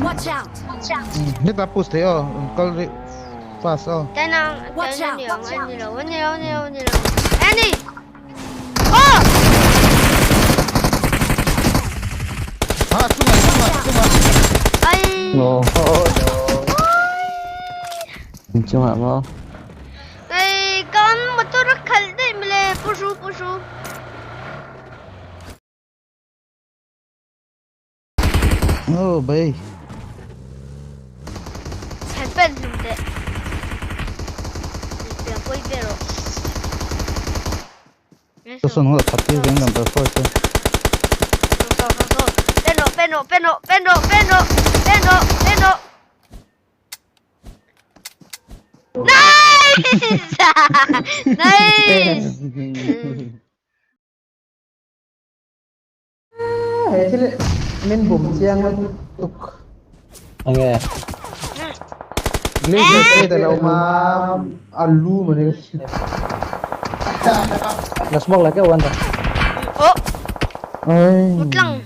Watch out! Ni tapos tayo. Call fast oh. Watch out! Annie! Oh! Ha, cuma. Ay! No. Chung hả mo? Ay, con một tôi rất khẩn đấy mà lê, pusu. Oh, bay. Hãy bên dùng đấy. Để quay về rồi. Tôi xong rồi phát tiêu game number 4 thôi. Peno. Nice! Nice! Thế chứ nên bùm chiang nó tục Ok. lên cái từ lâu mà alu mà này Nó smoke là cái one rồi. Ủa, Ay. một lần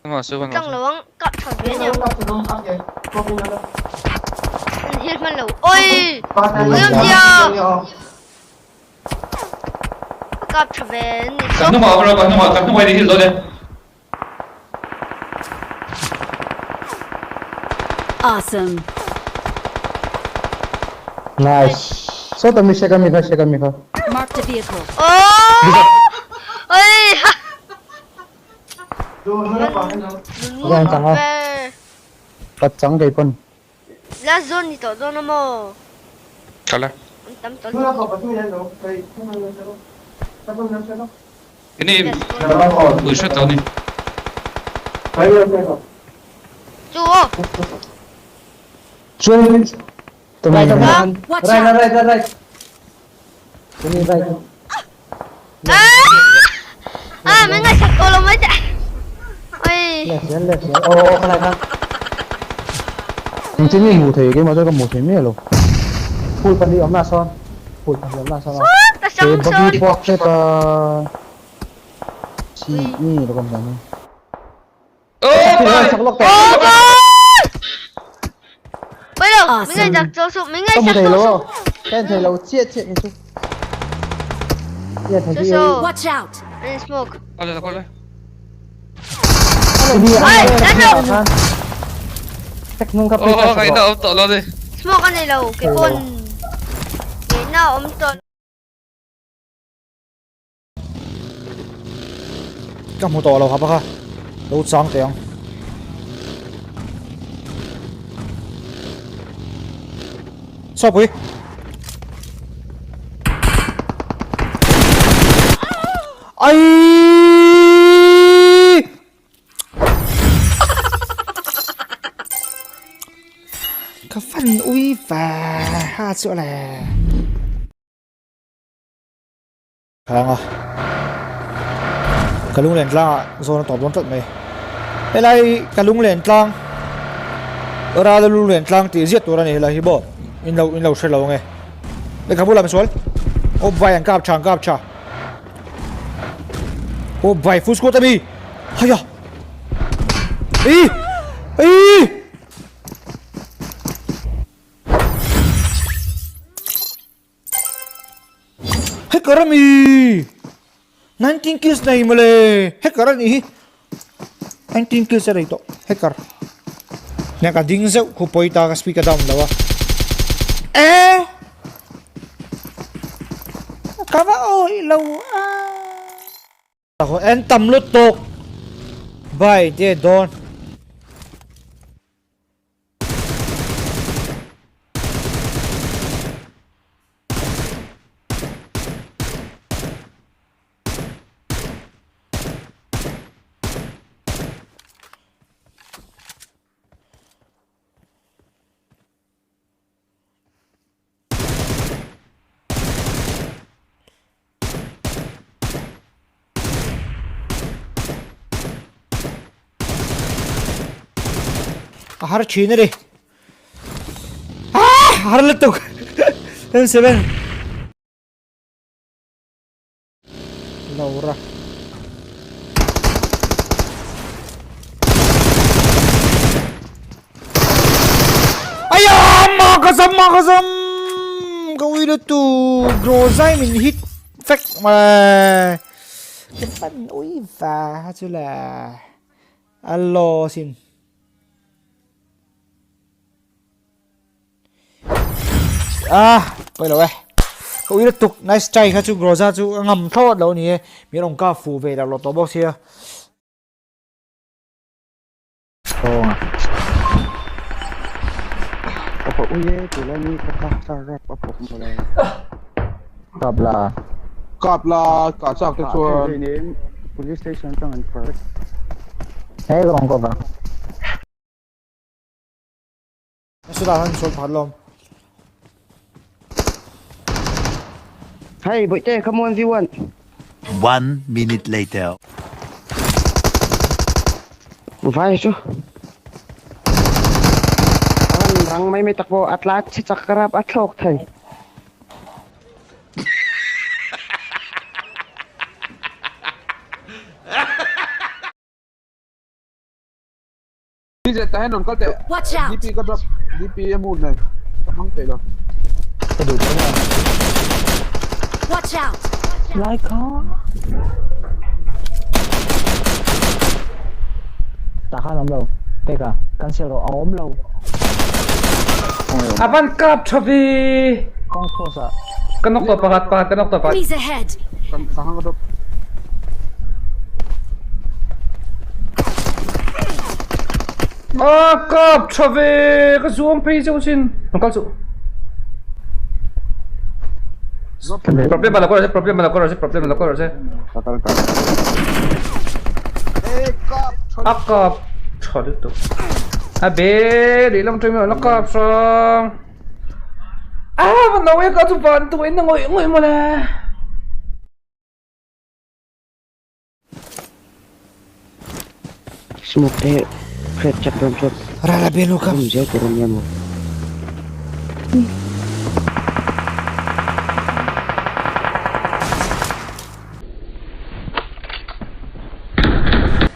Masuk. lawang cắt thật biến nhỉ? Hiên mà lẩu. Ôi! Cắt thật biến. Cắt nó vào rồi, cắt nó quay đi rồi đây. Awesome! Nice. số tầm mình kami kha Marked a vehicle. Ôi! Yan chẳng không? bắt trắng cái con La zone ni to zone mo. Kalah. Tam to. Ini bullshit tau ni. Chú. chuyên tụi mình Watch out! right tụi mình right Mấy người sạc cô lắm mấy chạy. Ôi. left ô cái này khác mình chỉ nhìn mù thấy cái mà tôi có mù thấy mía luôn phun phần đi ấm là son phun phần đi ấm là son Ta thì sống bác son. đi bọc cái ta chi ni nó còn gì Oh, nữa sắp lóc Ô tẹt bố. Bây giờ mấy người giặc chỗ sụp, mấy người không sạc thấy chỗ lâu sụp. cái thầy lâu chia như thế chia thầy Chỗ đi sụp. Watch out! Anh smoke. Kau dah. đi đánh đâu? cách nung cà phê Oh, kau dah tak lah deh. Smoke anh này là cái con. Cái nào ông tuần. cái mù to lâu hả bác lâu trắng tiền sao vậy ai cái phần ui và ha chỗ này khá ngon cái lung lên la rồi nó tỏ bốn trận này đây này cái lung lên lang ở đây lung lên lang thì giết tôi này là hi bộ in lâu sẽ lâu nghe đây các bố làm xuống ô vài anh cáp cha ô vài phút score tabi hay à ý hết cả mi 19 kills này mà lệ hết cả này 19 kills này to hết cả nè cả ding dậu của bôi ta cái speaker down đâu à các bạn ơi lâu à có em tầm lốt tục bài để đón har chine re har letuk M7 Laura makasam gawin na to Grozai min hit fact mà cái bắn ui và chứ là alo xin bây giờ vậy cậu ý là tục nice try khá chú Groza chú ngầm thốt đâu nè miếng ông ca phù về là lọt tàu box here Apa uye tula ni kata sarap apa mulai. Cọp là cọp sọc cái chùa. Police station trong anh first. Hey, con cọp à? Nó đã hơn số phạt lom. Hey, boy, come on, V1. 1 minute later. Vai chứ. Rang may takbo at lahat si Chakrap at Lok thầy. Đi dậy tay nón có tệ. Watch out. DP có drop. DP moon này. Không tệ rồi. Watch out. Lại có. Ta khá lắm đâu. Tê cả. Cancel rồi ốm lâu. Aban kap chavi. Con close ạ. Kanok to pakat. Enemies ahead. Sahang có drop. Kap chavi. Cái zoom page cho xin. Không có số. Problem là có rồi. Ê, cọp. Kap. Trời đất tục. Bê, đi làm chuyện nó cọp xong. Mà nói có tụi bạn tụi nó ngồi mà nè. Smoke teh. Fred chat drum shot. Ra là bên lúc Không dễ của em một.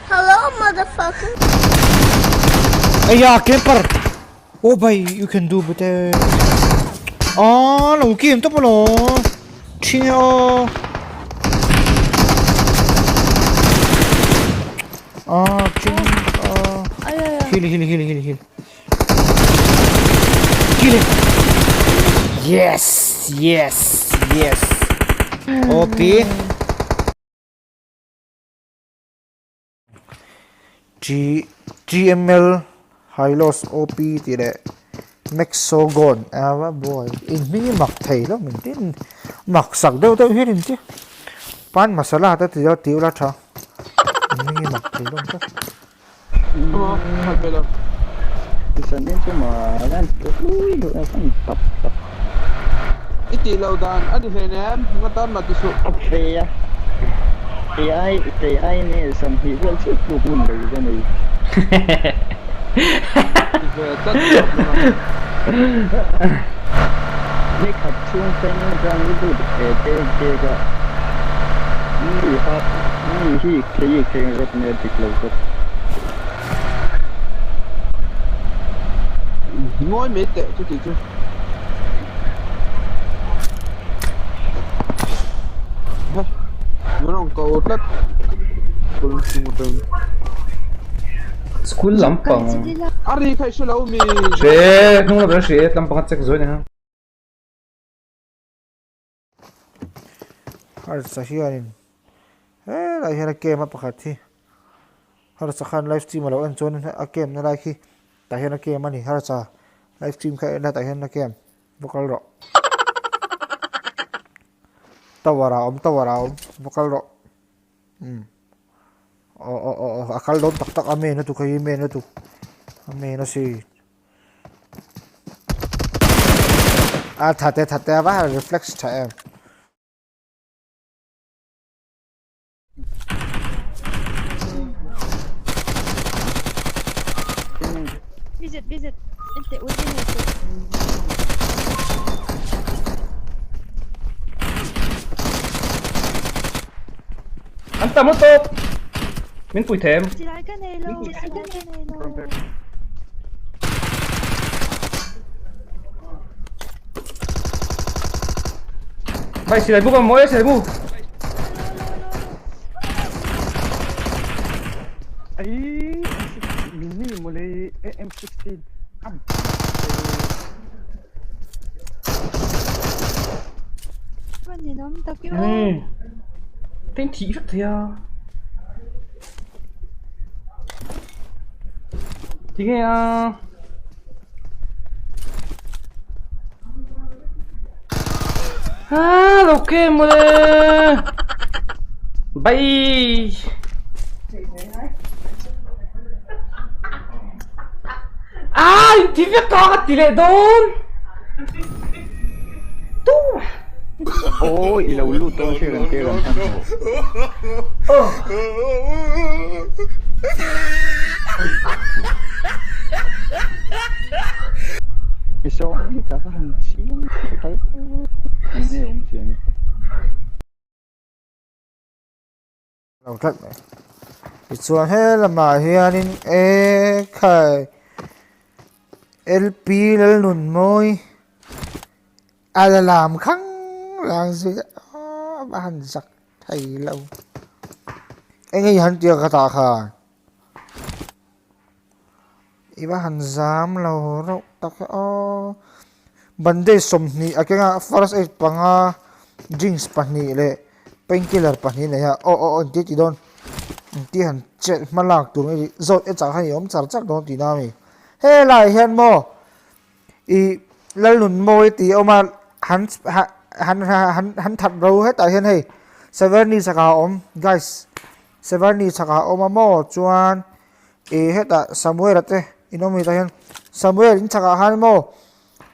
Hello, motherfucker. Ây da, camper. Oh boy, you can do better. Nó kiếm tốt rồi. Chill. Heal. Kill him. Yes. OP. GML high loss OP thì đấy Mexogon boy in mini mặc thầy đó mình tin mặc sặc đâu tôi hết chứ pan masala ta thì do tiêu ra sao mini mặc thầy đó chứ Không tệ rồi. Bisa ni cuma kan ui kan top. Ít tỷ lâu đàn. Anh đi về nè. Ngon tan mà tí số. Apa ya? AI ni sampai jual cukup pun dari sana. Đi về tất drop rồi. Ni kat chung sen yang itu dia ni hi rot ni di close. Ngồi mấy tệ cho chị chứ. Nó không cầu đất. Cùng một đường. School lampang. Ari khai số lâu mi. Không là bữa lampang check rồi nè. harus sahihanin lại hay là game apa kati harus akan live stream kalau anjon game na lagi tahian na game ani harus live stream kaya na tahian na game bakal ro tawara bakal ro akal don tak ame na tu kay ame na tu ame na si thate ba reflex cha em Visit. Inte ordinate. Anta mo to. Min pui thêm. Sila ka nelo. Bay xì lại bu con mỗi xì lại bu. Ấy mini một lấy M16 ăn. Tên thị rất thế à. Thì nghe ok mà bay thì việc có tỷ lệ đôn tu Ôi lâu lụt tôi chưa gần kia gần thằng cái số ấy cả các thằng chí thấy cái ông chuyện Lòng thật này thì chuan hết là mà hianin e khai LP lên nụn môi là làm khăng làm gì bà hắn giặc thầy lâu anh ấy hắn tiệc cả tạ khả ý bà hắn dám lâu rộng tắc vấn đề xông ni cái ngã first aid bằng drinks bằng ni lệ painkiller bằng ni này ha anh tiết chỉ đôn tí hẳn chết mà lạc tụi này rồi em chẳng hay ốm chẳng chắc đó tí nào mì thế lại hiện mô ý lần lùn môi tí ông mà hắn thật râu hết tại hiện hay Severny chắc hả ốm guys Severny chắc hả ốm mà mô chuan ý hết tại Samuel thế inom mì tại hiện Samuel chắc hả hắn mô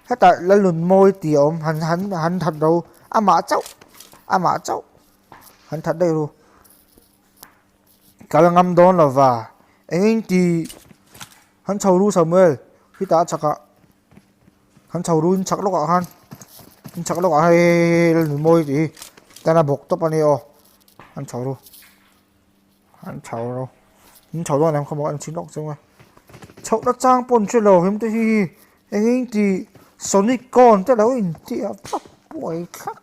hết tại lần lùn môi tí ốm hắn thật râu mã cháu hắn thật đây rồi cả là ngâm đón là và anh thì hắn chầu ru Samuel khi ta chắc ạ hắn chầu ru chắc lúc ạ hắn chắc lúc ạ hay lên môi thì ta là bộc top anh ô hắn chầu ru hắn chầu đó em không có anh chín lọc xong rồi chầu đã trang bồn chơi lầu em thì anh thì Sonic con tới đâu anh thì bắt buổi khác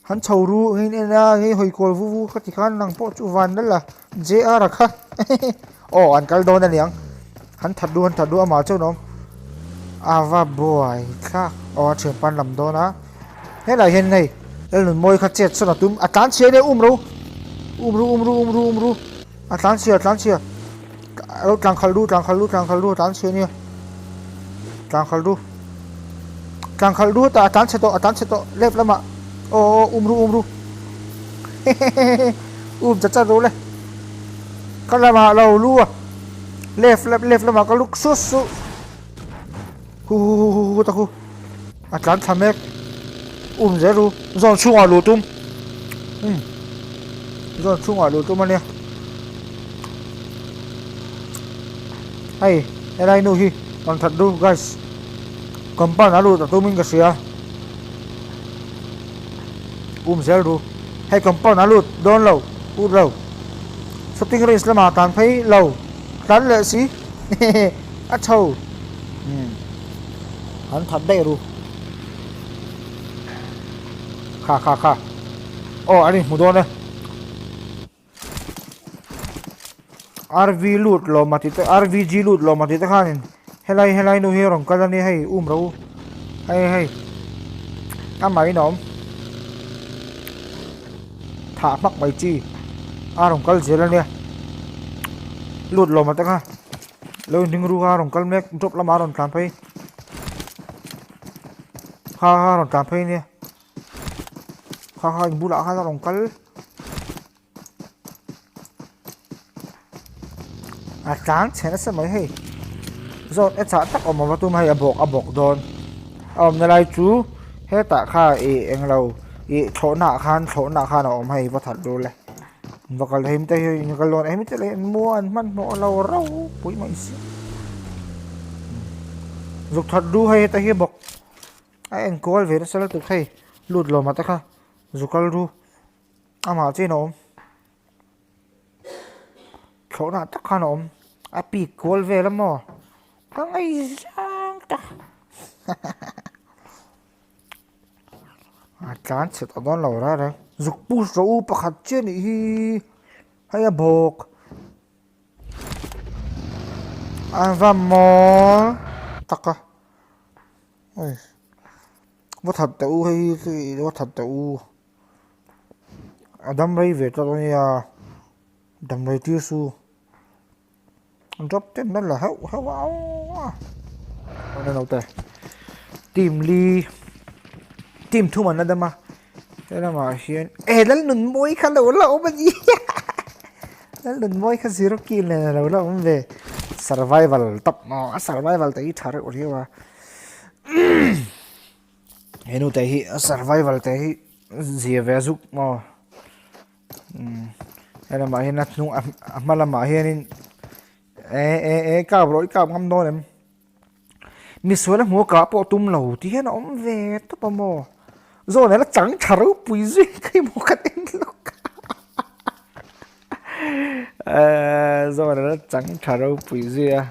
hắn chầu ru ngay hồi cồn vu các thì khán năng po chu van đó là dễ ra khá anh cal đôn anh hắn thật đua mà châu nó và boy khác trường pan làm đó á thế là hiện này lên môi khát chết sao là túm tán chia đấy ru tán chia càng khal đu tán chia nè càng khal đu ta tán chia to lép lắm ạ ru chặt rồi này cái là mà lâu lu à left là mà cái lúc sút hu ta hu cán tham mẹ dễ ru giòn chung à lù tum giòn chung à lù tum anh nè hay đây nuôi hi còn thật đu guys cầm pan à lù ta tum mình cái gì à dễ ru hay cầm pan à lù đón lâu lâu shooting range là mà tàn thấy lâu tán lệ xí thầu hắn thật đây rồi khá anh đi một đôi đây RV loot lo mà thì RVG loot lo mà thì ta khan helai no here rong kala ni hay rau hay máy nó thả mắc bài chi rong kal zela nè lụt lo mà ta ha lo ning ru rong kal mek drop la maron kan phai ha rong kan phai nè ha bu la ha rong kal tráng sẽ nó sẽ mới hay rồi em chả tắc ở một tụi mày bọc đòn này lại chú hết tạ kha anh lâu chỗ nạ khan ở mày và thật luôn này và cái em tay cái lon em tay lên mua ăn mặn mua lâu rau bụi mày xí dục thật đu hay tay bọc anh cố về nó sẽ là tự hay lụt lò mà ta kha dục cái đu mà trên nó chỗ nào tắc khan ôm bị cố về lắm mà cái này sang ta cán sẽ tao đón lẩu ra đấy dục push rồi bạc hạt trên đi hay là bọc vamos tắc à ôi what thật tao hay what thật tao đâm ray về tao này đâm ray tiêu su drop tên đó là hậu hậu hậu nên đâu tệ tìm ly tìm thu mình là đâm mà thế là mà hiện lăn lùn môi khá lâu lâu mà gì lăn lùn môi khá zero kill này lâu lâu về survival tập nó survival tới thở rồi đi mà hiện nay tới survival tới gì về giúp mà thế là mà hiện nay nung mà là mà hiện cao rồi cao ngâm thôi em mi số là mua cá bộ tum lẩu thì nó ôm về tốt mà mò rồi này nó trắng thả rau bùi duy cái một cái tên lúc rồi này nó trắng thả rau bùi duy à